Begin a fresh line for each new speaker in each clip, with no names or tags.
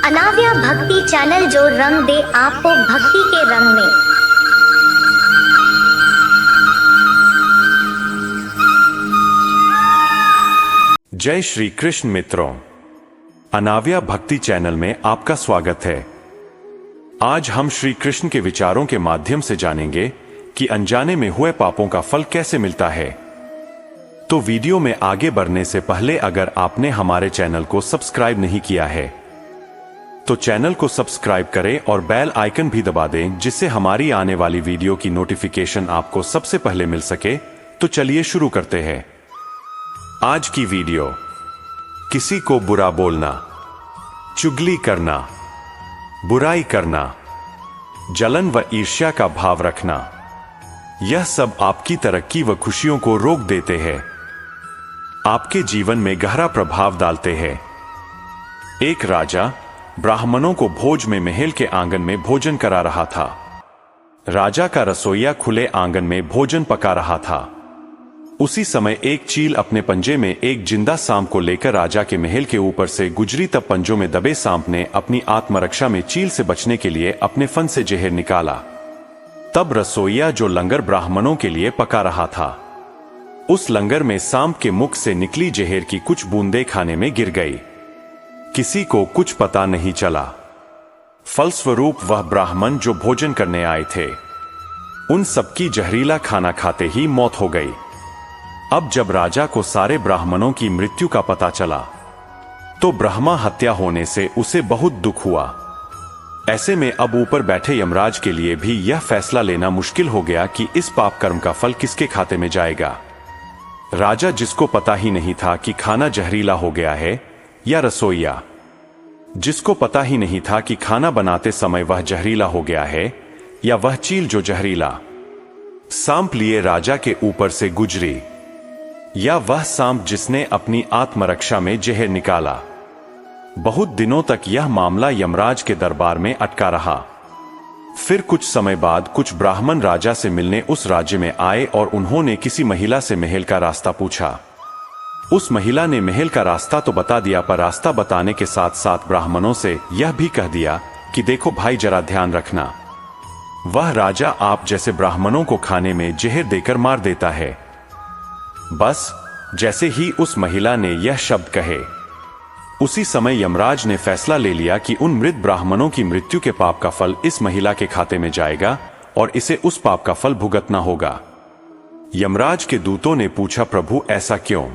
अनाव्या भक्ति चैनल जो रंग दे आपको भक्ति के रंग में।
जय श्री कृष्ण मित्रों, अनाव्या भक्ति चैनल में आपका स्वागत है। आज हम श्री कृष्ण के विचारों के माध्यम से जानेंगे कि अनजाने में हुए पापों का फल कैसे मिलता है। तो वीडियो में आगे बढ़ने से पहले अगर आपने हमारे चैनल को सब्सक्राइब नहीं किया है तो चैनल को सब्सक्राइब करें और बेल आइकन भी दबा दें, जिससे हमारी आने वाली वीडियो की नोटिफिकेशन आपको सबसे पहले मिल सके। तो चलिए शुरू करते हैं आज की वीडियो। किसी को बुरा बोलना, चुगली करना, बुराई करना, जलन व ईर्ष्या का भाव रखना, यह सब आपकी तरक्की व खुशियों को रोक देते हैं, आपके जीवन में गहरा प्रभाव डालते हैं। एक राजा ब्राह्मणों को भोज में महल के आंगन में भोजन करा रहा था। राजा का रसोइया खुले आंगन में भोजन पका रहा था। उसी समय एक चील अपने पंजे में एक जिंदा सांप को लेकर राजा के महल के ऊपर से गुजरी, तब पंजों में दबे सांप ने अपनी आत्मरक्षा में चील से बचने के लिए अपने फन से जहर निकाला। तब रसोइया जो लंगर ब्राह्मणों के लिए पका रहा था, उस लंगर में सांप के मुख से निकली जहर की कुछ बूंदें खाने में गिर गई। किसी को कुछ पता नहीं चला। फलस्वरूप वह ब्राह्मण जो भोजन करने आए थे, उन सबकी जहरीला खाना खाते ही मौत हो गई। अब जब राजा को सारे ब्राह्मणों की मृत्यु का पता चला तो ब्रह्मा हत्या होने से उसे बहुत दुख हुआ। ऐसे में अब ऊपर बैठे यमराज के लिए भी यह फैसला लेना मुश्किल हो गया कि इस पाप कर्म का फल किसके खाते में जाएगा। राजा, जिसको पता ही नहीं था कि खाना जहरीला हो गया है, या रसोइया, जिसको पता ही नहीं था कि खाना बनाते समय वह जहरीला हो गया है, या वह चील जो जहरीला सांप लिए राजा के ऊपर से गुजरी, या वह सांप जिसने अपनी आत्मरक्षा में जहर निकाला। बहुत दिनों तक यह मामला यमराज के दरबार में अटका रहा। फिर कुछ समय बाद कुछ ब्राह्मण राजा से मिलने उस राज्य में आए और उन्होंने किसी महिला से महल का रास्ता पूछा। उस महिला ने महल का रास्ता तो बता दिया, पर रास्ता बताने के साथ साथ ब्राह्मणों से यह भी कह दिया कि देखो भाई, जरा ध्यान रखना, वह राजा आप जैसे ब्राह्मणों को खाने में जहर देकर मार देता है। बस जैसे ही उस महिला ने यह शब्द कहे, उसी समय यमराज ने फैसला ले लिया कि उन मृत ब्राह्मणों की मृत्यु के पाप का फल इस महिला के खाते में जाएगा और इसे उस पाप का फल भुगतना होगा। यमराज के दूतों ने पूछा, प्रभु ऐसा क्यों,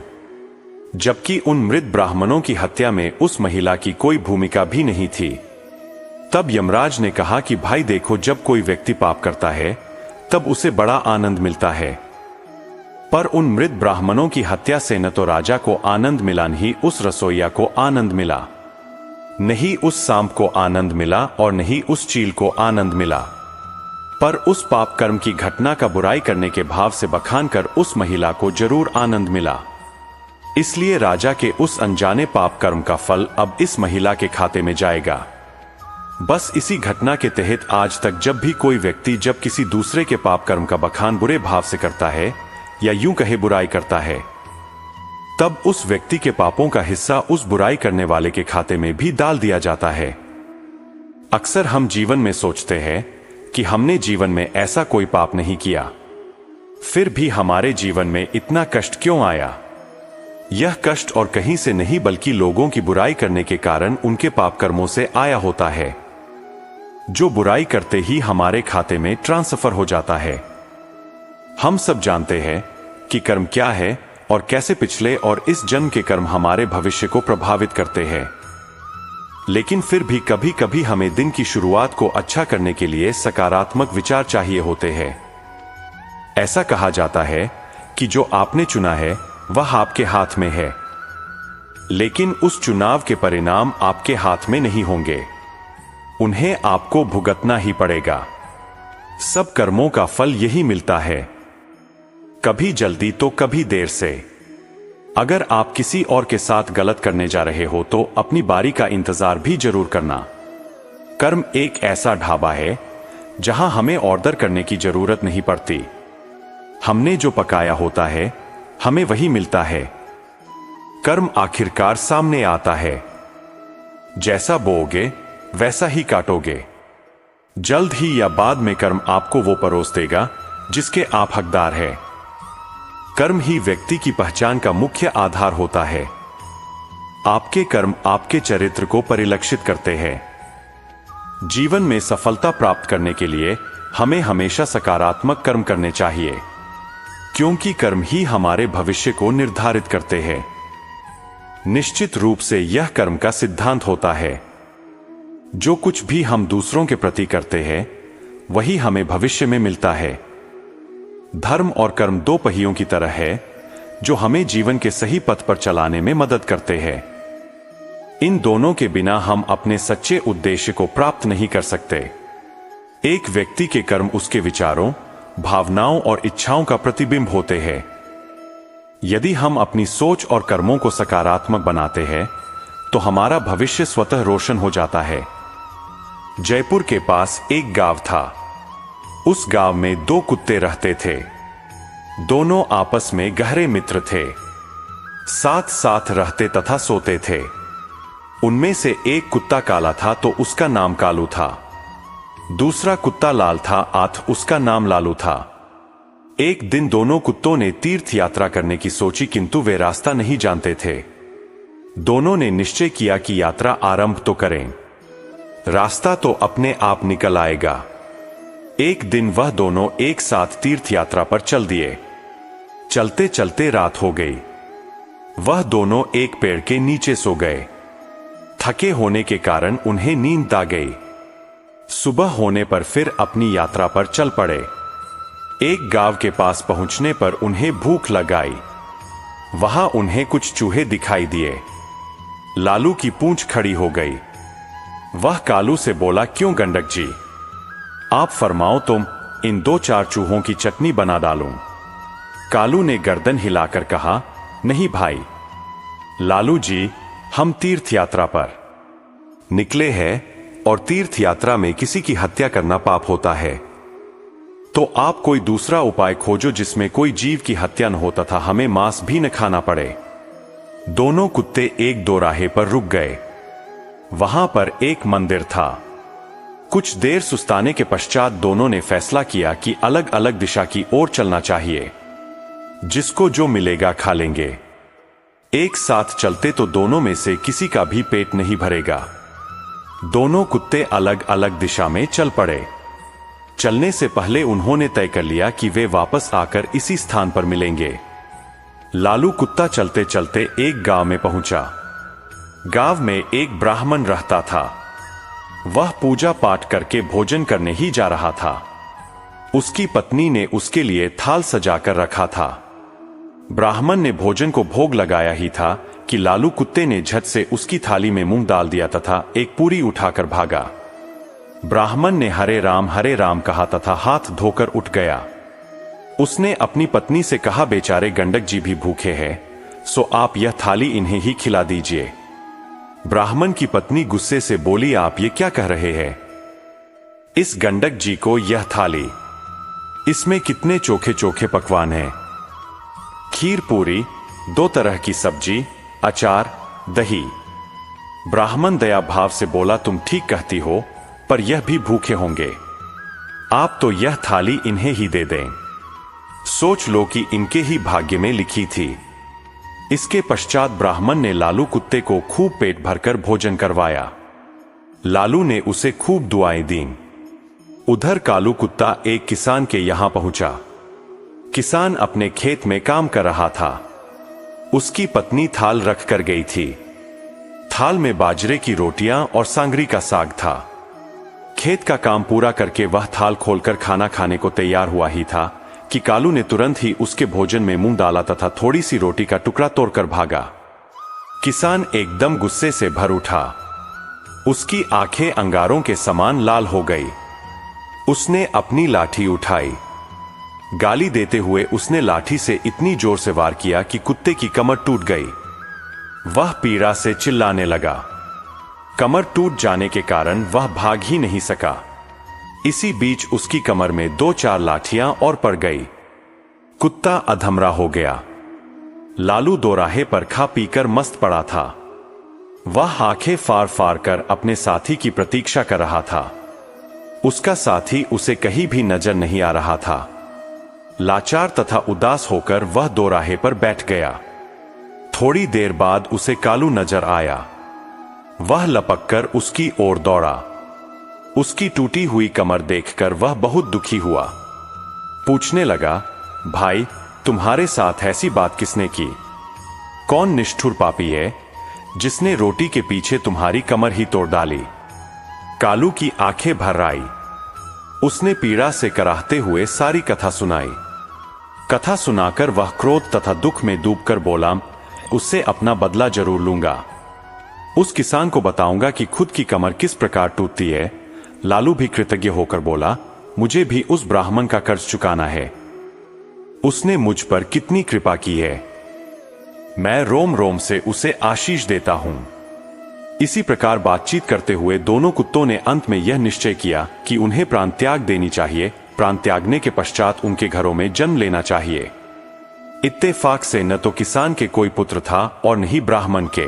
जबकि उन मृत ब्राह्मणों की हत्या में उस महिला की कोई भूमिका भी नहीं थी। तब यमराज ने कहा कि भाई देखो, जब कोई व्यक्ति पाप करता है तब उसे बड़ा आनंद मिलता है, पर उन मृत ब्राह्मणों की हत्या से न तो राजा को आनंद मिला, नहीं उस रसोइया को आनंद मिला, नहीं उस सांप को आनंद मिला और नहीं उस चील को आनंद मिला, पर उस पाप कर्म की घटना का बुराई करने के भाव से बखान कर उस महिला को जरूर आनंद मिला। इसलिए राजा के उस अनजाने पाप कर्म का फल अब इस महिला के खाते में जाएगा। बस इसी घटना के तहत आज तक जब भी कोई व्यक्ति जब किसी दूसरे के पाप कर्म का बखान बुरे भाव से करता है, या यूं कहे बुराई करता है, तब उस व्यक्ति के पापों का हिस्सा उस बुराई करने वाले के खाते में भी डाल दिया जाता है। अक्सर हम जीवन में सोचते हैं कि हमने जीवन में ऐसा कोई पाप नहीं किया, फिर भी हमारे जीवन में इतना कष्ट क्यों आया। यह कष्ट और कहीं से नहीं बल्कि लोगों की बुराई करने के कारण उनके पाप कर्मों से आया होता है, जो बुराई करते ही हमारे खाते में ट्रांसफर हो जाता है। हम सब जानते हैं कि कर्म क्या है और कैसे पिछले और इस जन्म के कर्म हमारे भविष्य को प्रभावित करते हैं, लेकिन फिर भी कभी कभी हमें दिन की शुरुआत को अच्छा करने के लिए सकारात्मक विचार चाहिए होते हैं। ऐसा कहा जाता है कि जो आपने चुना है वह आपके हाथ में है, लेकिन उस चुनाव के परिणाम आपके हाथ में नहीं होंगे, उन्हें आपको भुगतना ही पड़ेगा। सब कर्मों का फल यही मिलता है, कभी जल्दी तो कभी देर से। अगर आप किसी और के साथ गलत करने जा रहे हो तो अपनी बारी का इंतजार भी जरूर करना। कर्म एक ऐसा ढाबा है जहां हमें ऑर्डर करने की जरूरत नहीं पड़ती। हमने जो पकाया होता है हमें वही मिलता है। कर्म आखिरकार सामने आता है। जैसा बोओगे वैसा ही काटोगे। जल्द ही या बाद में कर्म आपको वो परोस देगा जिसके आप हकदार हैं। कर्म ही व्यक्ति की पहचान का मुख्य आधार होता है। आपके कर्म आपके चरित्र को परिलक्षित करते हैं। जीवन में सफलता प्राप्त करने के लिए हमें हमेशा सकारात्मक कर्म करने चाहिए, क्योंकि कर्म ही हमारे भविष्य को निर्धारित करते हैं। निश्चित रूप से यह कर्म का सिद्धांत होता है। जो कुछ भी हम दूसरों के प्रति करते हैं वही हमें भविष्य में मिलता है। धर्म और कर्म दो पहियों की तरह है जो हमें जीवन के सही पथ पर चलाने में मदद करते हैं। इन दोनों के बिना हम अपने सच्चे उद्देश्य को प्राप्त नहीं कर सकते। एक व्यक्ति के कर्म उसके विचारों, भावनाओं और इच्छाओं का प्रतिबिंब होते हैं। यदि हम अपनी सोच और कर्मों को सकारात्मक बनाते हैं तो हमारा भविष्य स्वतः रोशन हो जाता है। जयपुर के पास एक गांव था। उस गांव में दो कुत्ते रहते थे। दोनों आपस में गहरे मित्र थे। साथ साथ रहते तथा सोते थे। उनमें से एक कुत्ता काला था तो उसका नाम कालू था। दूसरा कुत्ता लाल था अतः उसका नाम लालू था। एक दिन दोनों कुत्तों ने तीर्थ यात्रा करने की सोची, किंतु वे रास्ता नहीं जानते थे। दोनों ने निश्चय किया कि यात्रा आरंभ तो करें, रास्ता तो अपने आप निकल आएगा। एक दिन वह दोनों एक साथ तीर्थ यात्रा पर चल दिए। चलते चलते रात हो गई। वह दोनों एक पेड़ के नीचे सो गए। थके होने के कारण उन्हें नींद आ गई। सुबह होने पर फिर अपनी यात्रा पर चल पड़े। एक गांव के पास पहुंचने पर उन्हें भूख लग आई। वहां उन्हें कुछ चूहे दिखाई दिए। लालू की पूंछ खड़ी हो गई। वह कालू से बोला, क्यों गंडक जी, आप फरमाओ, तुम इन 2-4 चूहों की चटनी बना डालूं। कालू ने गर्दन हिलाकर कहा, नहीं भाई लालू जी, हम तीर्थ यात्रा पर निकले हैं और तीर्थ यात्रा में किसी की हत्या करना पाप होता है। तो आप कोई दूसरा उपाय खोजो जिसमें कोई जीव की हत्या न हो तथा हमें मांस भी न खाना पड़े। दोनों कुत्ते एक दोराहे पर रुक गए। वहां पर एक मंदिर था। कुछ देर सुस्ताने के पश्चात दोनों ने फैसला किया कि अलग अलग दिशा की ओर चलना चाहिए। जिसको जो मिलेगा खा लेंगे। एक साथ चलते तो दोनों में से किसी का भी पेट नहीं भरेगा। दोनों कुत्ते अलग अलग दिशा में चल पड़े। चलने से पहले उन्होंने तय कर लिया कि वे वापस आकर इसी स्थान पर मिलेंगे। लालू कुत्ता चलते चलते एक गांव में पहुंचा। गांव में एक ब्राह्मण रहता था। वह पूजा पाठ करके भोजन करने ही जा रहा था। उसकी पत्नी ने उसके लिए थाल सजाकर रखा था। ब्राह्मण ने भोजन को भोग लगाया ही था कि लालू कुत्ते ने झट से उसकी थाली में मुंह डाल दिया तथा एक पूरी उठाकर भागा। ब्राह्मण ने हरे राम कहा तथा हाथ धोकर उठ गया। उसने अपनी पत्नी से कहा, बेचारे गंडक जी भी भूखे हैं, सो आप यह थाली इन्हें ही खिला दीजिए। ब्राह्मण की पत्नी गुस्से से बोली, आप ये क्या कह रहे हैं? इस गंडक जी को यह थाली, इसमें कितने चोखे चोखे पकवान हैं। खीर पूरी, 2 तरह की सब्जी, अचार, दही। ब्राह्मण दया भाव से बोला, तुम ठीक कहती हो, पर यह भी भूखे होंगे। आप तो यह थाली इन्हें ही दे दें। सोच लो कि इनके ही भाग्य में लिखी थी। इसके पश्चात ब्राह्मण ने लालू कुत्ते को खूब पेट भरकर भोजन करवाया। लालू ने उसे खूब दुआएं दीं। उधर कालू कुत्ता एक किसान के यहां पहुंचा। किसान अपने खेत में काम कर रहा था। उसकी पत्नी थाल रख कर गई थी। थाल में बाजरे की रोटियां और सांगरी का साग था। खेत का काम पूरा करके वह थाल खोलकर खाना खाने को तैयार हुआ ही था कि कालू ने तुरंत ही उसके भोजन में मुंह डाला तथा थोड़ी सी रोटी का टुकड़ा तोड़कर भागा। किसान एकदम गुस्से से भर उठा। उसकी आंखें अंगारों के समान लाल हो गई। उसने अपनी लाठी उठाई। गाली देते हुए उसने लाठी से इतनी जोर से वार किया कि कुत्ते की कमर टूट गई। वह पीड़ा से चिल्लाने लगा। कमर टूट जाने के कारण वह भाग ही नहीं सका। इसी बीच उसकी कमर में 2-4 लाठियां और पड़ गई। कुत्ता अधमरा हो गया। लालू दोराहे पर खा पीकर मस्त पड़ा था। वह आंखें फाड़ फाड़ कर अपने साथी की प्रतीक्षा कर रहा था। उसका साथी उसे कहीं भी नजर नहीं आ रहा था। लाचार तथा उदास होकर वह दोराहे पर बैठ गया। थोड़ी देर बाद उसे कालू नजर आया। वह लपककर उसकी ओर दौड़ा। उसकी टूटी हुई कमर देखकर वह बहुत दुखी हुआ। पूछने लगा, भाई, तुम्हारे साथ ऐसी बात किसने की? कौन निष्ठुर पापी है जिसने रोटी के पीछे तुम्हारी कमर ही तोड़ डाली? कालू की आंखें भर आई। उसने पीड़ा से कराहते हुए सारी कथा सुनाई। कथा सुनाकर वह क्रोध तथा दुख में डूबकर बोला, उससे अपना बदला जरूर लूंगा। उस किसान को बताऊंगा कि खुद की कमर किस प्रकार टूटती है। लालू भी कृतज्ञ होकर बोला, मुझे भी उस ब्राह्मण का कर्ज चुकाना है। उसने मुझ पर कितनी कृपा की है। मैं रोम रोम से उसे आशीष देता हूं। इसी प्रकार बातचीत करते हुए दोनों कुत्तों ने अंत में यह निश्चय किया कि उन्हें प्राण त्याग देनी चाहिए। प्राण त्यागने के पश्चात उनके घरों में जन्म लेना चाहिए। इत्तेफाक से न तो किसान के कोई पुत्र था और न ही ब्राह्मण के।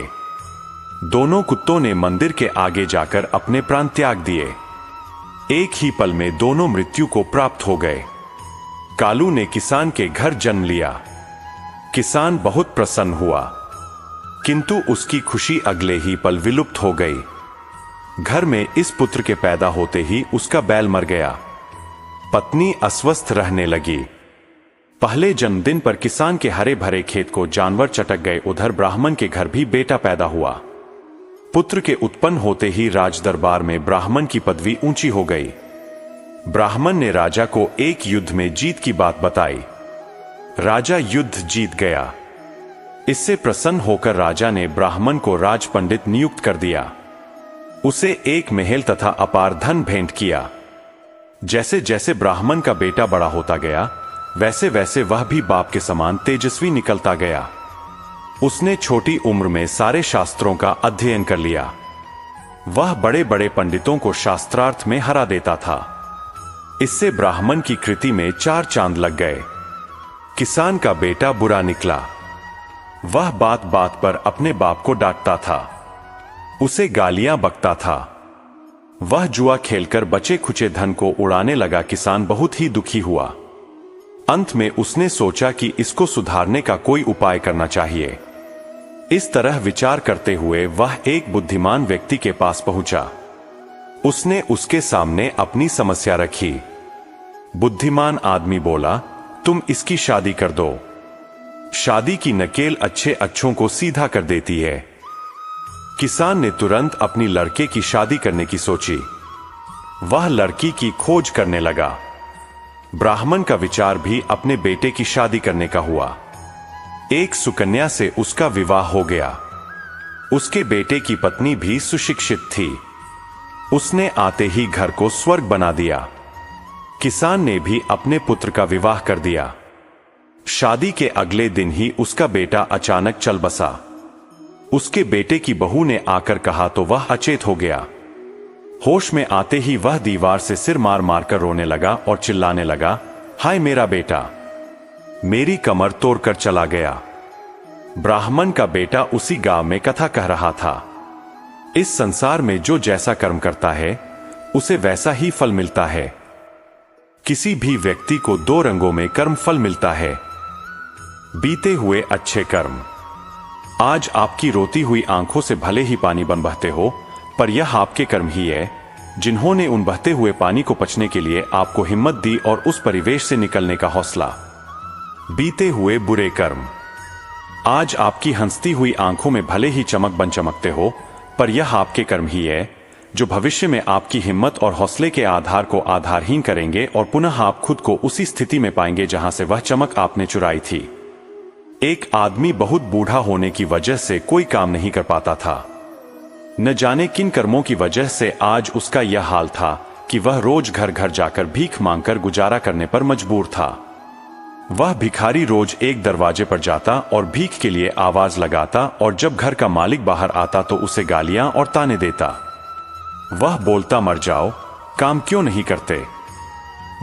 दोनों कुत्तों ने मंदिर के आगे जाकर अपने प्राण त्याग दिए। एक ही पल में दोनों मृत्यु को प्राप्त हो गए। कालू ने किसान के घर जन्म लिया। किसान बहुत प्रसन्न हुआ, किंतु उसकी खुशी अगले ही पल विलुप्त हो गई। घर में इस पुत्र के पैदा होते ही उसका बैल मर गया। पत्नी अस्वस्थ रहने लगी। पहले जन्मदिन पर किसान के हरे भरे खेत को जानवर चटक गए। उधर ब्राह्मण के घर भी बेटा पैदा हुआ। पुत्र के उत्पन्न होते ही राज दरबार में ब्राह्मण की पदवी ऊंची हो गई। ब्राह्मण ने राजा को एक युद्ध में जीत की बात बताई। राजा युद्ध जीत गया। इससे प्रसन्न होकर राजा ने ब्राह्मण को राज पंडित नियुक्त कर दिया। उसे एक महल तथा अपार धन भेंट किया। जैसे जैसे ब्राह्मण का बेटा बड़ा होता गया, वैसे वैसे वह भी बाप के समान तेजस्वी निकलता गया। उसने छोटी उम्र में सारे शास्त्रों का अध्ययन कर लिया। वह बड़े बड़े पंडितों को शास्त्रार्थ में हरा देता था। इससे ब्राह्मण की कृति में 4 चांद लग गए। किसान का बेटा बुरा निकला। वह बात बात पर अपने बाप को डांटता था, उसे गालियां बकता था। वह जुआ खेलकर बचे खुचे धन को उड़ाने लगा। किसान बहुत ही दुखी हुआ। अंत में उसने सोचा कि इसको सुधारने का कोई उपाय करना चाहिए। इस तरह विचार करते हुए वह एक बुद्धिमान व्यक्ति के पास पहुंचा। उसने उसके सामने अपनी समस्या रखी। बुद्धिमान आदमी बोला, तुम इसकी शादी कर दो। शादी की नकेल अच्छे अच्छों को सीधा कर देती है। किसान ने तुरंत अपनी लड़के की शादी करने की सोची। वह लड़की की खोज करने लगा। ब्राह्मण का विचार भी अपने बेटे की शादी करने का हुआ। एक सुकन्या से उसका विवाह हो गया। उसके बेटे की पत्नी भी सुशिक्षित थी। उसने आते ही घर को स्वर्ग बना दिया। किसान ने भी अपने पुत्र का विवाह कर दिया। शादी के अगले दिन ही उसका बेटा अचानक चल बसा। उसके बेटे की बहू ने आकर कहा तो वह अचेत हो गया। होश में आते ही वह दीवार से सिर मार मार कर रोने लगा और चिल्लाने लगा, हाय मेरा बेटा, मेरी कमर तोड़कर चला गया। ब्राह्मण का बेटा उसी गांव में कथा कह रहा था। इस संसार में जो जैसा कर्म करता है उसे वैसा ही फल मिलता है। किसी भी व्यक्ति को 2 रंगों में कर्म फल मिलता है। बीते हुए अच्छे कर्म। आज आपकी रोती हुई आंखों से भले ही पानी बन बहते हो, पर यह आपके कर्म ही है जिन्होंने उन बहते हुए पानी को पचने के लिए आपको हिम्मत दी और उस परिवेश से निकलने का हौसला। बीते हुए बुरे कर्म। आज आपकी हंसती हुई आंखों में भले ही चमक बन चमकते हो, पर यह आपके कर्म ही है जो भविष्य में आपकी हिम्मत और हौसले के आधार को आधारहीन करेंगे और पुनः आप खुद को उसी स्थिति में पाएंगे जहां से वह चमक आपने चुराई थी। एक आदमी बहुत बूढ़ा होने की वजह से कोई काम नहीं कर पाता था। न जाने किन कर्मों की वजह से आज उसका यह हाल था कि वह रोज घर घर जाकर भीख मांगकर गुजारा करने पर मजबूर था। वह भिखारी रोज एक दरवाजे पर जाता और भीख के लिए आवाज लगाता, और जब घर का मालिक बाहर आता तो उसे गालियां और ताने देता। वह बोलता, मर जाओ, काम क्यों नहीं करते,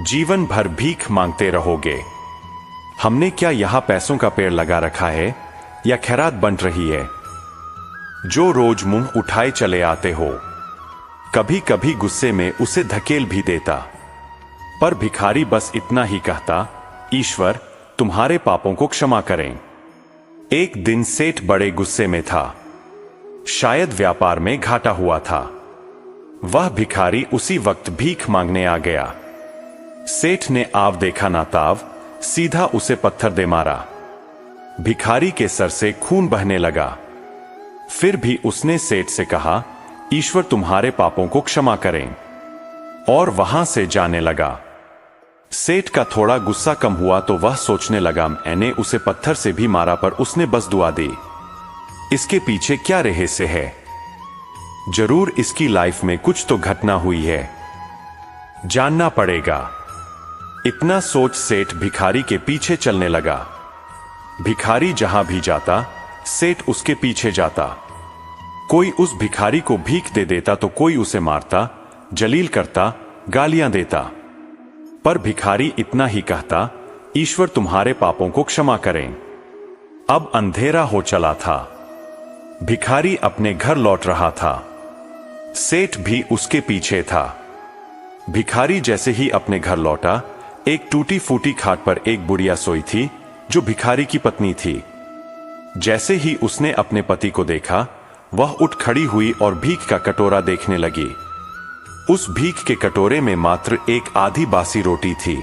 जीवन भर भीख मांगते रहोगे। हमने क्या यहां पैसों का पेड़ लगा रखा है या खैरात बंट रही है? जो रोज मुंह उठाए चले आते हो। कभी कभी गुस्से में उसे धकेल भी देता, पर भिखारी बस इतना ही कहता, ईश्वर तुम्हारे पापों को क्षमा करें। एक दिन सेठ बड़े गुस्से में था, शायद व्यापार में घाटा हुआ था। वह भिखारी उसी वक्त भीख मांगने आ गया। सेठ ने आव देखा ना ताव, सीधा उसे पत्थर दे मारा। भिखारी के सर से खून बहने लगा। फिर भी उसने सेठ से कहा, ईश्वर तुम्हारे पापों को क्षमा करें, और वहां से जाने लगा। सेठ का थोड़ा गुस्सा कम हुआ तो वह सोचने लगा, मैंने उसे पत्थर से भी मारा पर उसने बस दुआ दी। इसके पीछे क्या रहस्य है? जरूर इसकी लाइफ में कुछ तो घटना हुई है, जानना पड़ेगा। इतना सोच सेठ भिखारी के पीछे चलने लगा। भिखारी जहां भी जाता, सेठ उसके पीछे जाता। कोई उस भिखारी को भीख दे देता तो कोई उसे मारता, जलील करता, गालियां देता। पर भिखारी इतना ही कहता, ईश्वर तुम्हारे पापों को क्षमा करें। अब अंधेरा हो चला था। भिखारी अपने घर लौट रहा था। सेठ भी उसके पीछे था। भिखारी जैसे ही अपने घर लौटा, एक टूटी फूटी खाट पर एक बुढ़िया सोई थी, जो भिखारी की पत्नी थी। जैसे ही उसने अपने पति को देखा, वह उठ खड़ी हुई और भीख का कटोरा देखने लगी। उस भीख के कटोरे में मात्र एक आधी बासी रोटी थी।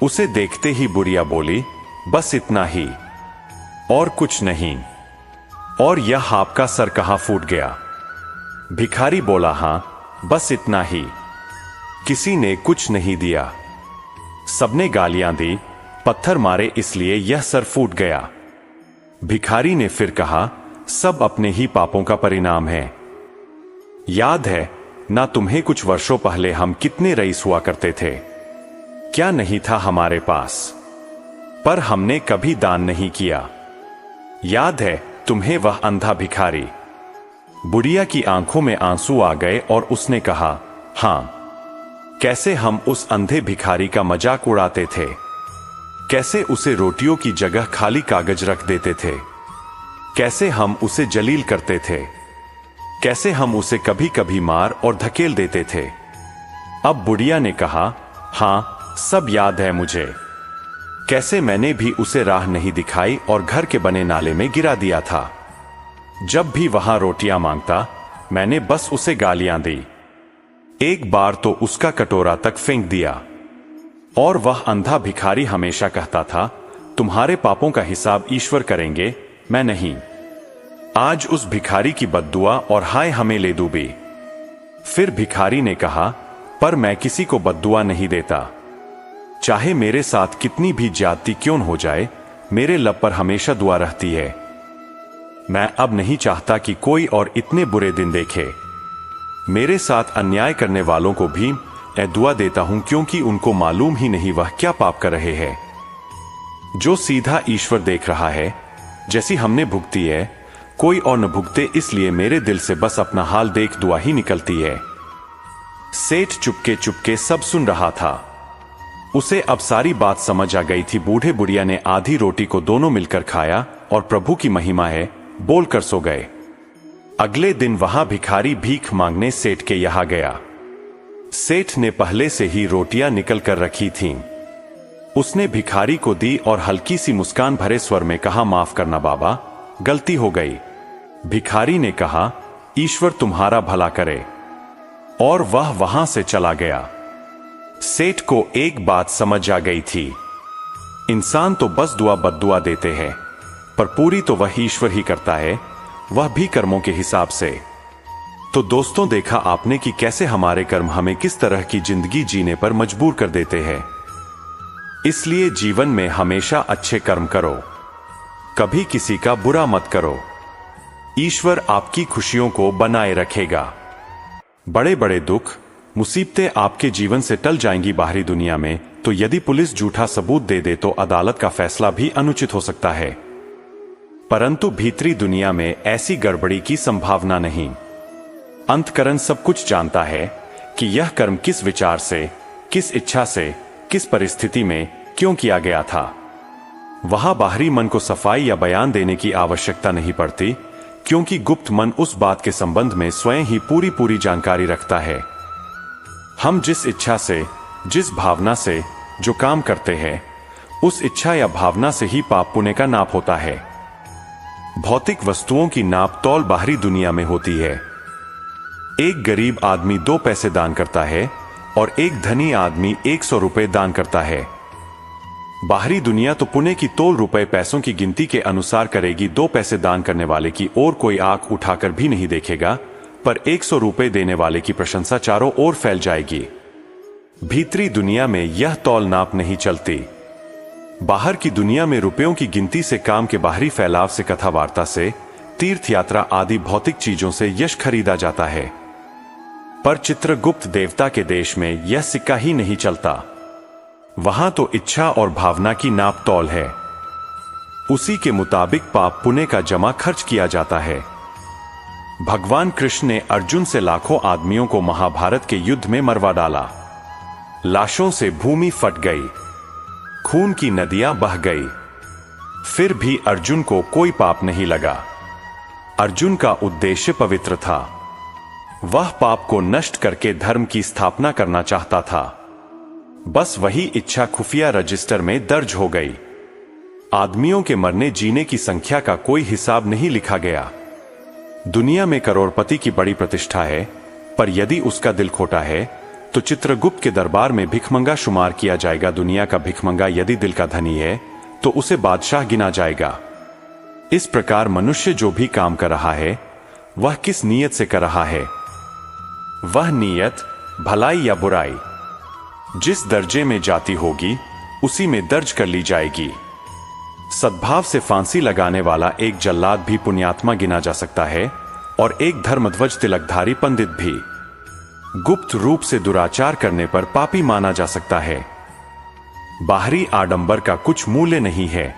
उसे देखते ही बुढ़िया बोली, बस इतना ही, और कुछ नहीं। और यह आपका सर कहां फूट गया? भिखारी बोला, हां, बस इतना ही। किसी ने कुछ नहीं दिया। सबने गालियां दी, पत्थर मारे, इसलिए यह सर फूट गया। भिखारी ने फिर कहा, सब अपने ही पापों का परिणाम है। याद है ना तुम्हें, कुछ वर्षों पहले हम कितने रईस हुआ करते थे? क्या नहीं था हमारे पास, पर हमने कभी दान नहीं किया। याद है तुम्हें वह अंधा भिखारी? बुढ़िया की आंखों में आंसू आ गए और उसने कहा, हां, कैसे हम उस अंधे भिखारी का मजाक उड़ाते थे, कैसे उसे रोटियों की जगह खाली कागज रख देते थे, कैसे हम उसे जलील करते थे, कैसे हम उसे कभी कभी मार और धकेल देते थे। अब बुढ़िया ने कहा, हां, सब याद है मुझे, कैसे मैंने भी उसे राह नहीं दिखाई और घर के बने नाले में गिरा दिया था। जब भी वहां रोटियां मांगता, मैंने बस उसे गालियां दी। एक बार तो उसका कटोरा तक फेंक दिया। और वह अंधा भिखारी हमेशा कहता था, तुम्हारे पापों का हिसाब ईश्वर करेंगे, मैं नहीं। आज उस भिखारी की बद्दुआ और हाय हमें ले डूबी। फिर भिखारी ने कहा, पर मैं किसी को बद्दुआ नहीं देता। चाहे मेरे साथ कितनी भी ज्यादती क्यों हो जाए, मेरे लब पर हमेशा दुआ रहती है। मैं अब नहीं चाहता कि कोई और इतने बुरे दिन देखे। मेरे साथ अन्याय करने वालों को भी मैं दुआ देता हूं, क्योंकि उनको मालूम ही नहीं वह क्या पाप कर रहे हैं। जो सीधा ईश्वर देख रहा है, जैसी हमने भुगती है, कोई और न भुगते, इसलिए मेरे दिल से बस अपना हाल देख दुआ ही निकलती है। सेठ चुपके चुपके सब सुन रहा था। उसे अब सारी बात समझ आ गई थी। बूढ़े बुढ़िया ने आधी रोटी को दोनों मिलकर खाया और प्रभु की महिमा है बोलकर सो गए। अगले दिन वहां भिखारी भीख मांगने सेठ के यहां गया। सेठ ने पहले से ही रोटियां निकल कर रखी थीं। उसने भिखारी को दी और हल्की सी मुस्कान भरे स्वर में कहा, माफ करना बाबा, गलती हो गई। भिखारी ने कहा, ईश्वर तुम्हारा भला करे, और वह वहां से चला गया। सेठ को एक बात समझ आ गई थी, इंसान तो बस दुआ बद्दुआ देते हैं, पर पूरी तो वह ईश्वर ही करता है, वह भी कर्मों के हिसाब से। तो दोस्तों, देखा आपने कि कैसे हमारे कर्म हमें किस तरह की जिंदगी जीने पर मजबूर कर देते हैं। इसलिए जीवन में हमेशा अच्छे कर्म करो, कभी किसी का बुरा मत करो। ईश्वर आपकी खुशियों को बनाए रखेगा। बड़े बड़े दुख मुसीबतें आपके जीवन से टल जाएंगी बाहरी दुनिया में, तो यदि पुलिस झूठा सबूत दे दे तो अदालत का फैसला भी अनुचित हो सकता है, परंतु भीतरी दुनिया में ऐसी गड़बड़ी की संभावना नहीं। अंतकरण सब कुछ जानता है कि यह कर्म किस विचार से, किस इच्छा से, किस परिस्थिति में क्यों किया गया था। वहां बाहरी मन को सफाई या बयान देने की आवश्यकता नहीं पड़ती, क्योंकि गुप्त मन उस बात के संबंध में स्वयं ही पूरी पूरी जानकारी रखता है। हम जिस इच्छा से, जिस भावना से जो काम करते हैं, उस इच्छा या भावना से ही पाप पुण्य का नाप होता है। भौतिक वस्तुओं की नाप तौल बाहरी दुनिया में होती है। एक गरीब आदमी 2 पैसे दान करता है और एक धनी आदमी 100 रुपए दान करता है। बाहरी दुनिया तो पुण्य की तौल रुपए पैसों की गिनती के अनुसार करेगी। 2 पैसे दान करने वाले की ओर कोई आंख उठाकर भी नहीं देखेगा, पर 100 रुपए देने वाले की प्रशंसा चारों ओर फैल जाएगी। भीतरी दुनिया में यह तौल नाप नहीं चलती। बाहर की दुनिया में रुपयों की गिनती से, काम के बाहरी फैलाव से, कथा वार्ता से, तीर्थ यात्रा आदि भौतिक चीजों से यश खरीदा जाता है। पर चित्रगुप्त देवता के देश में यह सिक्का ही नहीं चलता। वहां तो इच्छा और भावना की नाप तौल है। उसी के मुताबिक पाप पुण्य का जमा खर्च किया जाता है। भगवान कृष्ण ने अर्जुन से लाखों आदमियों को महाभारत के युद्ध में मरवा डाला। लाशों से भूमि फट गई, खून की नदियां बह गई, फिर भी अर्जुन को कोई पाप नहीं लगा। अर्जुन का उद्देश्य पवित्र था। वह पाप को नष्ट करके धर्म की स्थापना करना चाहता था। बस वही इच्छा खुफिया रजिस्टर में दर्ज हो गई। आदमियों के मरने जीने की संख्या का कोई हिसाब नहीं लिखा गया। दुनिया में करोड़पति की बड़ी प्रतिष्ठा है, पर यदि उसका दिल खोटा है तो चित्रगुप्त के दरबार में भिखमंगा शुमार किया जाएगा। दुनिया का भिखमंगा यदि दिल का धनी है तो उसे बादशाह गिना जाएगा। इस प्रकार मनुष्य जो भी काम कर रहा है वह किस नीयत से कर रहा है? वह नीयत भलाई या बुराई जिस दर्जे में जाती होगी उसी में दर्ज कर ली जाएगी। सद्भाव से फांसी लगाने वाला एक जल्लाद भी पुण्यात्मा गिना जा सकता है और एक धर्मध्वज तिलकधारी पंडित भी गुप्त रूप से दुराचार करने पर पापी माना जा सकता है। बाहरी आडंबर का कुछ मूल्य नहीं है,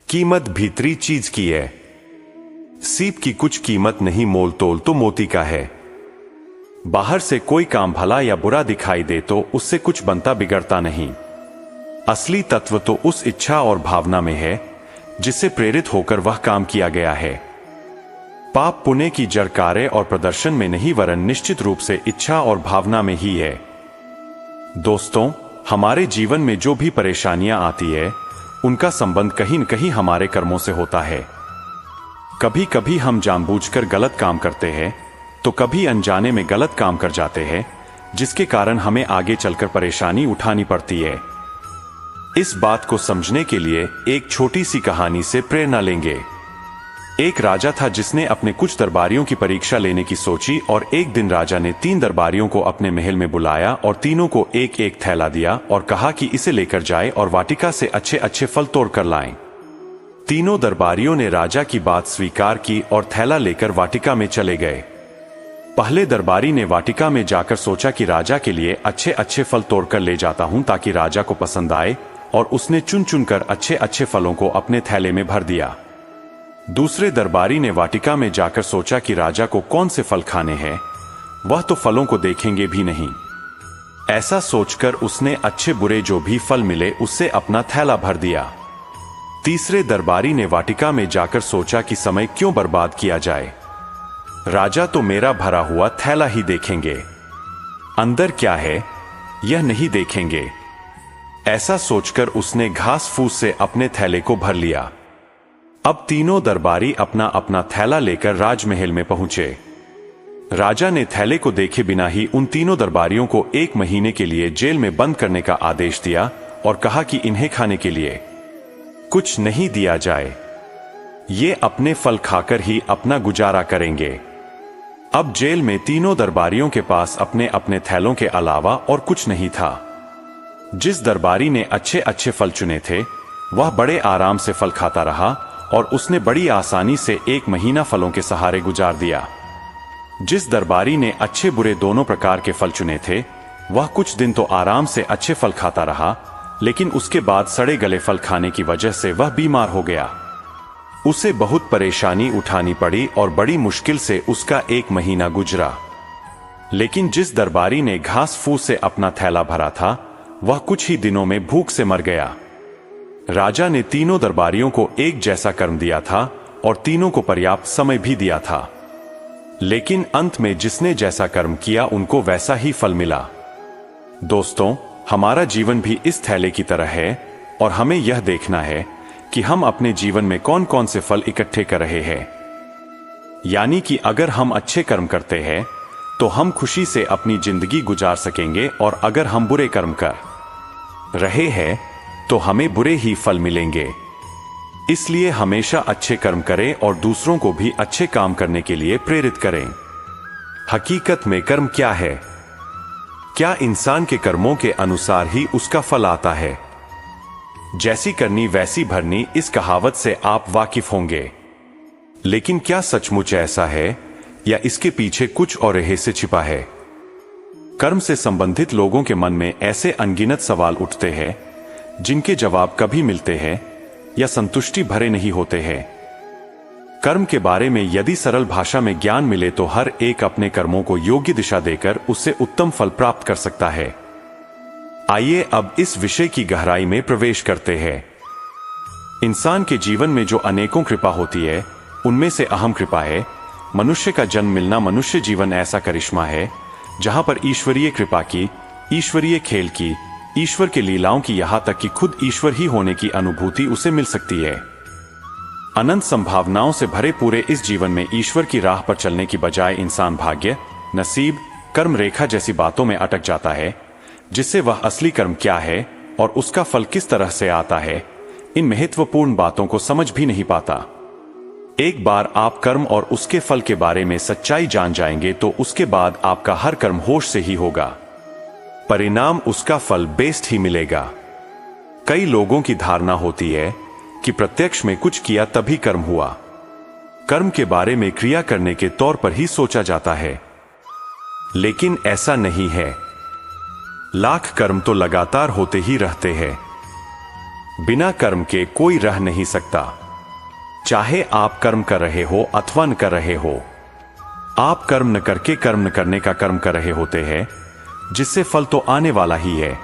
कीमत भीतरी चीज की है। सीप की कुछ कीमत नहीं, मोल तोल तो मोती का है। बाहर से कोई काम भला या बुरा दिखाई दे तो उससे कुछ बनता बिगड़ता नहीं। असली तत्व तो उस इच्छा और भावना में है जिससे प्रेरित होकर वह काम किया गया है। पाप पुण्य की जड़ कार्य और प्रदर्शन में नहीं, वरन निश्चित रूप से इच्छा और भावना में ही है। दोस्तों, हमारे जीवन में जो भी परेशानियां आती है उनका संबंध कहीं न कहीं हमारे कर्मों से होता है। कभी कभी हम जानबूझकर गलत काम करते हैं तो कभी अनजाने में गलत काम कर जाते हैं, जिसके कारण हमें आगे चलकर परेशानी उठानी पड़ती है। इस बात को समझने के लिए एक छोटी सी कहानी से प्रेरणा लेंगे। एक राजा था जिसने अपने कुछ दरबारियों की परीक्षा लेने की सोची और एक दिन राजा ने 3 दरबारियों को अपने महल में बुलाया और तीनों को एक एक थैला दिया और कहा कि इसे लेकर जाए और वाटिका से अच्छे अच्छे फल तोड़ कर लाएं। तीनों दरबारियों ने राजा की बात स्वीकार की और थैला लेकर वाटिका में चले गए। पहले दरबारी ने वाटिका में जाकर सोचा कि राजा के लिए अच्छे अच्छे फल तोड़कर ले जाता हूं ताकि राजा को पसंद आए, और उसने चुन चुनकर अच्छे अच्छे फलों को अपने थैले में भर दिया। दूसरे दरबारी ने वाटिका में जाकर सोचा कि राजा को कौन से फल खाने हैं, वह तो फलों को देखेंगे भी नहीं। ऐसा सोचकर उसने अच्छे बुरे जो भी फल मिले उससे अपना थैला भर दिया। तीसरे दरबारी ने वाटिका में जाकर सोचा कि समय क्यों बर्बाद किया जाए, राजा तो मेरा भरा हुआ थैला ही देखेंगे, अंदर क्या है यह नहीं देखेंगे। ऐसा सोचकर उसने घास फूस से अपने थैले को भर लिया। अब तीनों दरबारी अपना अपना थैला लेकर राजमहल में पहुंचे। राजा ने थैले को देखे बिना ही उन तीनों दरबारियों को 1 महीने के लिए जेल में बंद करने का आदेश दिया और कहा कि इन्हें खाने के लिए कुछ नहीं दिया जाए, ये अपने फल खाकर ही अपना गुजारा करेंगे। अब जेल में तीनों दरबारियों के पास अपने अपने थैलों के अलावा और कुछ नहीं था। जिस दरबारी ने अच्छे अच्छे फल चुने थे वह बड़े आराम से फल खाता रहा और उसने बड़ी आसानी से 1 महीना फलों के सहारे गुजार दिया। जिस दरबारी ने अच्छे बुरे दोनों प्रकार के फल चुने थे वह कुछ दिन तो आराम से अच्छे फल खाता रहा, लेकिन उसके बाद सड़े गले फल खाने की वजह से वह बीमार हो गया। उसे बहुत परेशानी उठानी पड़ी और बड़ी मुश्किल से उसका 1 महीना गुजरा। लेकिन जिस दरबारी ने घास फूस से अपना थैला भरा था वह कुछ ही दिनों में भूख से मर गया। राजा ने तीनों दरबारियों को एक जैसा कर्म दिया था और तीनों को पर्याप्त समय भी दिया था। लेकिन अंत में जिसने जैसा कर्म किया उनको वैसा ही फल मिला। दोस्तों, हमारा जीवन भी इस थैले की तरह है और हमें यह देखना है कि हम अपने जीवन में कौन कौन से फल इकट्ठे कर रहे हैं। यानी कि अगर हम अच्छे कर्म करते हैं तो हम खुशी से अपनी जिंदगी गुजार सकेंगे, और अगर हम बुरे कर्म कर रहे हैं तो हमें बुरे ही फल मिलेंगे। इसलिए हमेशा अच्छे कर्म करें और दूसरों को भी अच्छे काम करने के लिए प्रेरित करें। हकीकत में कर्म क्या है? क्या इंसान के कर्मों के अनुसार ही उसका फल आता है? जैसी करनी वैसी भरनी, इस कहावत से आप वाकिफ होंगे। लेकिन क्या सचमुच ऐसा है या इसके पीछे कुछ और रहस्य छिपा है? कर्म से संबंधित लोगों के मन में ऐसे अनगिनत सवाल उठते हैं जिनके जवाब कभी मिलते हैं या संतुष्टि भरे नहीं होते हैं। कर्म के बारे में यदि सरल भाषा में ज्ञान मिले तो हर एक अपने कर्मों को योग्य दिशा देकर उससे उत्तम फल प्राप्त कर सकता है। आइए अब इस विषय की गहराई में प्रवेश करते हैं। इंसान के जीवन में जो अनेकों कृपा होती है उनमें से अहम कृपा है मनुष्य का जन्म मिलना। मनुष्य जीवन ऐसा करिश्मा है जहां पर ईश्वरीय कृपा की, ईश्वरीय खेल की, ईश्वर के लीलाओं की, यहां तक कि खुद ईश्वर ही होने की अनुभूति उसे मिल सकती है। अनंत संभावनाओं से भरे पूरे इस जीवन में ईश्वर की राह पर चलने की बजाय इंसान भाग्य, नसीब, कर्म रेखा जैसी बातों में अटक जाता है, जिससे वह असली कर्म क्या है और उसका फल किस तरह से आता है, इन महत्वपूर्ण बातों को समझ भी नहीं पाता। एक बार आप कर्म और उसके फल के बारे में सच्चाई जान जाएंगे तो उसके बाद आपका हर कर्म होश से ही होगा, परिणाम उसका फल बेस्ट ही मिलेगा। कई लोगों की धारणा होती है कि प्रत्यक्ष में कुछ किया तभी कर्म हुआ। कर्म के बारे में क्रिया करने के तौर पर ही सोचा जाता है, लेकिन ऐसा नहीं है। लाख कर्म तो लगातार होते ही रहते हैं। बिना कर्म के कोई रह नहीं सकता। चाहे आप कर्म कर रहे हो अथवा न कर रहे हो, आप कर्म न करके कर्म न करने का कर्म कर रहे होते हैं, जिससे फल तो आने वाला ही है।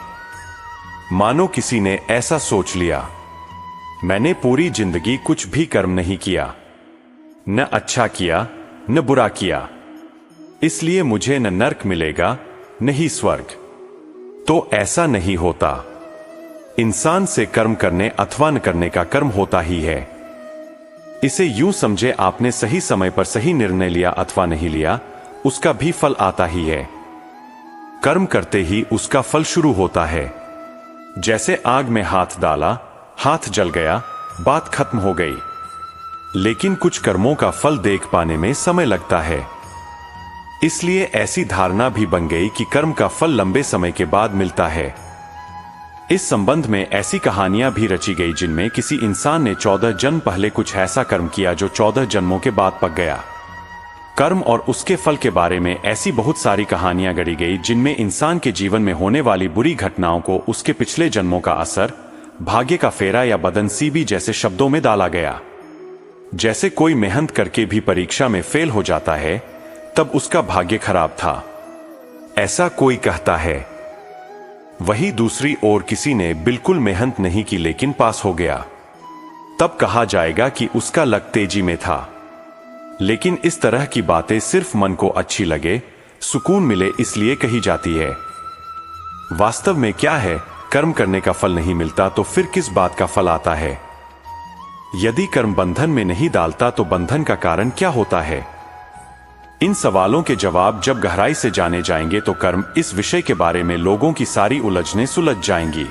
मानो किसी ने ऐसा सोच लिया, मैंने पूरी जिंदगी कुछ भी कर्म नहीं किया, न अच्छा किया न बुरा किया, इसलिए मुझे न नरक मिलेगा न ही स्वर्ग। तो ऐसा नहीं होता। इंसान से कर्म करने अथवा न करने का कर्म होता ही है। इसे यूं समझे, आपने सही समय पर सही निर्णय लिया अथवा नहीं लिया, उसका भी फल आता ही है। कर्म करते ही उसका फल शुरू होता है। जैसे आग में हाथ डाला, हाथ जल गया, बात खत्म हो गई। लेकिन कुछ कर्मों का फल देख पाने में समय लगता है। इसलिए ऐसी धारणा भी बन गई कि कर्म का फल लंबे समय के बाद मिलता है। इस संबंध में ऐसी कहानियां भी रची गई जिनमें किसी इंसान ने 14 जन्म पहले कुछ ऐसा कर्म किया जो 14 जन्मों के बाद पक गया। कर्म और उसके फल के बारे में ऐसी बहुत सारी कहानियां गढ़ी गई जिनमें इंसान के जीवन में होने वाली बुरी घटनाओं को उसके पिछले जन्मों का असर, भाग्य का फेरा या बदनसीबी जैसे शब्दों में डाला गया। जैसे कोई मेहनत करके भी परीक्षा में फेल हो जाता है तब उसका भाग्य खराब था, ऐसा कोई कहता है। वही दूसरी ओर किसी ने बिल्कुल मेहनत नहीं की लेकिन पास हो गया, तब कहा जाएगा कि उसका लक तेजी में था। लेकिन इस तरह की बातें सिर्फ मन को अच्छी लगे, सुकून मिले इसलिए कही जाती है। वास्तव में क्या है? कर्म करने का फल नहीं मिलता तो फिर किस बात का फल आता है? यदि कर्म बंधन में नहीं डालता तो बंधन का कारण क्या होता है? इन सवालों के जवाब जब गहराई से जाने जाएंगे तो कर्म, इस विषय के बारे में लोगों की सारी उलझनें सुलझ जाएंगी।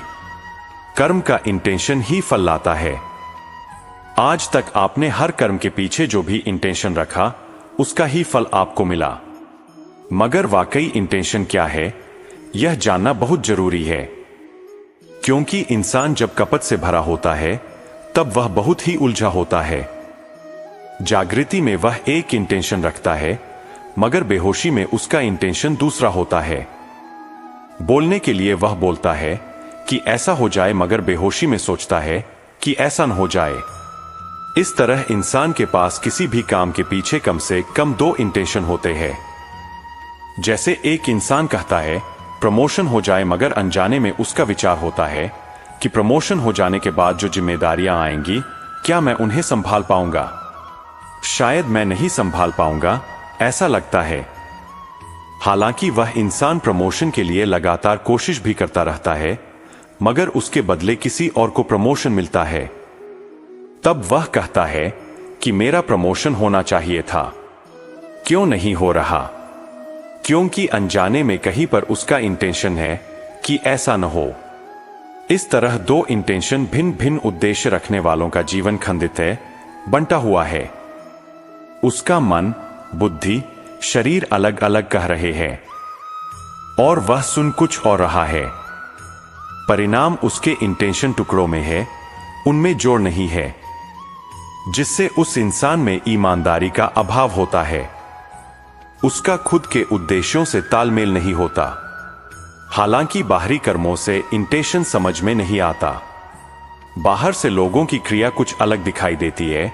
कर्म का इंटेंशन ही फल लाता है। आज तक आपने हर कर्म के पीछे जो भी इंटेंशन रखा उसका ही फल आपको मिला। मगर वाकई इंटेंशन क्या है, यह जानना बहुत जरूरी है। क्योंकि इंसान जब कपट से भरा होता है तब वह बहुत ही उलझा होता है। जागृति में वह एक इंटेंशन रखता है, मगर बेहोशी में उसका इंटेंशन दूसरा होता है। बोलने के लिए वह बोलता है कि ऐसा हो जाए, मगर बेहोशी में सोचता है कि ऐसा न हो जाए। इस तरह इंसान के पास किसी भी काम के पीछे कम से कम 2 इंटेंशन होते हैं। जैसे एक इंसान कहता है प्रमोशन हो जाए, मगर अनजाने में उसका विचार होता है कि प्रमोशन हो जाने के बाद जो जिम्मेदारियां आएंगी, क्या मैं उन्हें संभाल पाऊंगा? शायद मैं नहीं संभाल पाऊंगा, ऐसा लगता है। हालांकि वह इंसान प्रमोशन के लिए लगातार कोशिश भी करता रहता है, मगर उसके बदले किसी और को प्रमोशन मिलता है। तब वह कहता है कि मेरा प्रमोशन होना चाहिए था, क्यों नहीं हो रहा? क्योंकि अनजाने में कहीं पर उसका इंटेंशन है कि ऐसा न हो। इस तरह दो इंटेंशन भिन्न भिन्न उद्देश्य रखने वालों का जीवन खंडित है, बंटा हुआ है। उसका मन, बुद्धि, शरीर अलग अलग कह रहे हैं और वह सुन कुछ और रहा है। परिणाम उसके इंटेंशन टुकड़ों में है, उनमें जोड़ नहीं है, जिससे उस इंसान में ईमानदारी का अभाव होता है। उसका खुद के उद्देश्यों से तालमेल नहीं होता। हालांकि बाहरी कर्मों से इंटेंशन समझ में नहीं आता। बाहर से लोगों की क्रिया कुछ अलग दिखाई देती है,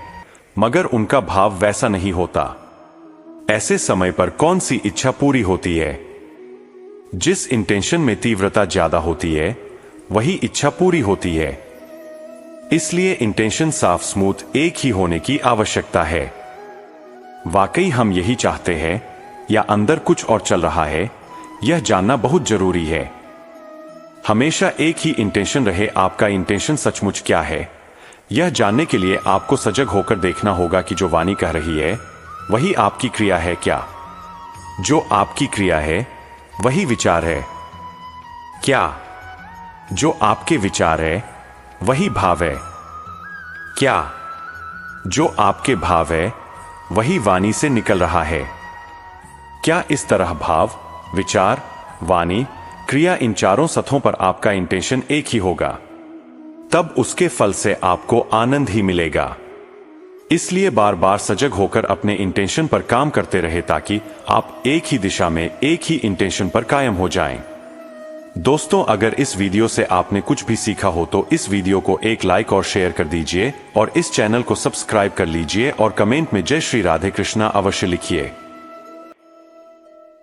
मगर उनका भाव वैसा नहीं होता। ऐसे समय पर कौन सी इच्छा पूरी होती है? जिस इंटेंशन में तीव्रता ज्यादा होती है, वही इच्छा पूरी होती है। इसलिए इंटेंशन साफ, स्मूथ, एक ही होने की आवश्यकता है। वाकई हम यही चाहते हैं या अंदर कुछ और चल रहा है, यह जानना बहुत जरूरी है। हमेशा एक ही इंटेंशन रहे। आपका इंटेंशन सचमुच क्या है, यह जानने के लिए आपको सजग होकर देखना होगा कि जो वाणी कह रही है वही आपकी क्रिया है क्या? जो आपकी क्रिया है वही विचार है क्या? जो आपके विचार है वही भाव है क्या? जो आपके भाव है वही वाणी से निकल रहा है क्या? इस तरह भाव, विचार, वाणी, क्रिया, इन चारों सतहों पर आपका इंटेंशन एक ही होगा। तब उसके फल से आपको आनंद ही मिलेगा। इसलिए बार बार सजग होकर अपने इंटेंशन पर काम करते रहे ताकि आप एक ही दिशा में, एक ही इंटेंशन पर कायम हो जाएं। दोस्तों, अगर इस वीडियो से आपने कुछ भी सीखा हो तो इस वीडियो को एक लाइक और शेयर कर दीजिए और इस चैनल को सब्सक्राइब कर लीजिए और कमेंट में जय श्री राधे कृष्णा अवश्य लिखिए।